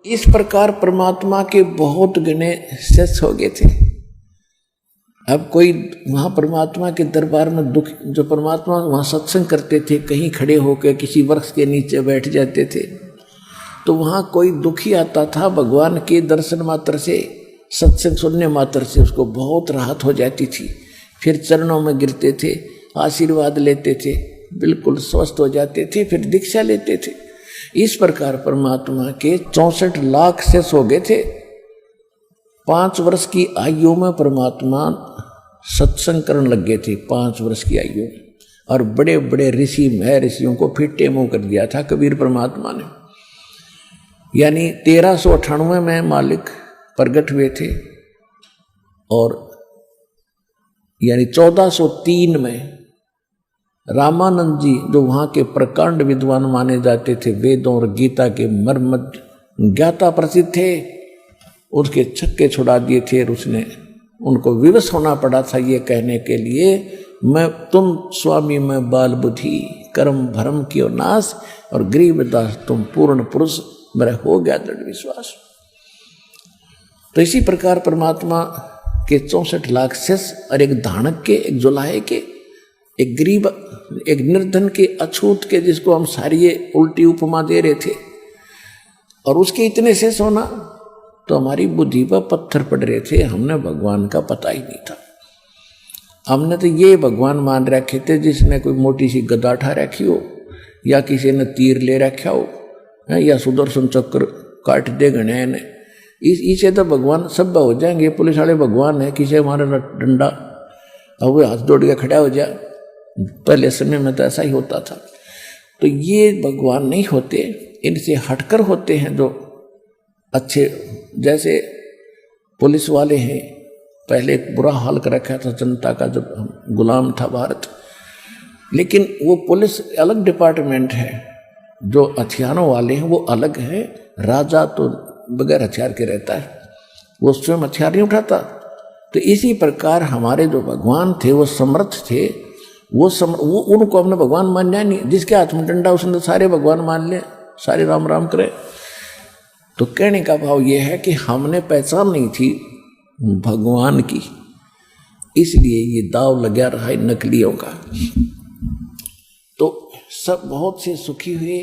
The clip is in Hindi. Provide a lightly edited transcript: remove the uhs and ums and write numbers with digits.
इस प्रकार परमात्मा के बहुत गणे शिष्य हो गए थे। अब कोई वहां परमात्मा के दरबार में दुख, जो परमात्मा वहां सत्संग करते थे, कहीं खड़े होकर किसी वृक्ष के नीचे बैठ जाते थे, तो वहां कोई दुखी आता था, भगवान के दर्शन मात्र से, सत्संग सुनने मात्र से उसको बहुत राहत हो जाती थी। फिर चरणों में गिरते थे, आशीर्वाद लेते थे, बिल्कुल स्वस्थ हो जाते थे, फिर दीक्षा लेते थे। इस प्रकार परमात्मा के 64 लाख शिष्य हो गए थे। 5 वर्ष की आयु में परमात्मा सत्संग करने लग गए थे, 5 वर्ष की आयु में। और बड़े बड़े ऋषि ऋषियों को फिट्टे मुंह कर दिया था कबीर परमात्मा ने। यानी 1398 में मालिक प्रगट हुए थे और यानी 1403 में रामानंद जी, जो वहां के प्रकांड विद्वान माने जाते थे, वेदों और गीता के मर्म ज्ञाता प्रसिद्ध थे, उसके छक्के छुड़ा दिए थे। और उसने उनको विवश होना पड़ा था ये कहने के लिए, मैं तुम स्वामी मैं बाल बुद्धि, कर्म भरम कियो नाश, और गरीबदास तुम पूर्ण पुरुष, मेरा हो गया दृढ़ विश्वास। तो इसी प्रकार परमात्मा के 64 लाख शिष्य और एक धानक के, एक जुलाहे के, एक गरीब, एक निर्धन के, अछूत के, जिसको हम सारी ये उल्टी उपमा दे रहे थे, और उसके इतने शेष होना, तो हमारी बुद्धि पर पत्थर पड़ रहे थे। हमने भगवान का पता ही नहीं था। हमने तो ये भगवान मान रखे थे जिसने कोई मोटी सी गदा उठा रखी हो, या किसी ने तीर ले रखा हो, या सुदर्शन चक्र काट दे गणे ने, इसे तो भगवान सब हो जाएंगे। पुलिस वाले भगवान है, किसी हमारा डंडा अब वो हाथ जोड़ के खड़ा हो जाए। पहले समय में तो ऐसा ही होता था। तो ये भगवान नहीं होते, इनसे हटकर होते हैं जो अच्छे। जैसे पुलिस वाले हैं, पहले एक बुरा हाल कर रखा था जनता का जब गुलाम था भारत, लेकिन वो पुलिस अलग डिपार्टमेंट है, जो हथियारों वाले हैं वो अलग है। राजा तो बगैर हथियार के रहता है, वो स्वयं हथियार नहीं उठाता। तो इसी प्रकार हमारे जो भगवान थे वो समर्थ थे, वो उनको हमने भगवान मानना नहीं। जिसके हाथ में डंडा उसने सारे भगवान मान ले, सारे राम राम करे। तो कहने का भाव ये है कि हमने पहचान नहीं थी भगवान की, इसलिए ये दाव लगा रहा है नकलियों का। तो सब बहुत से सुखी हुए,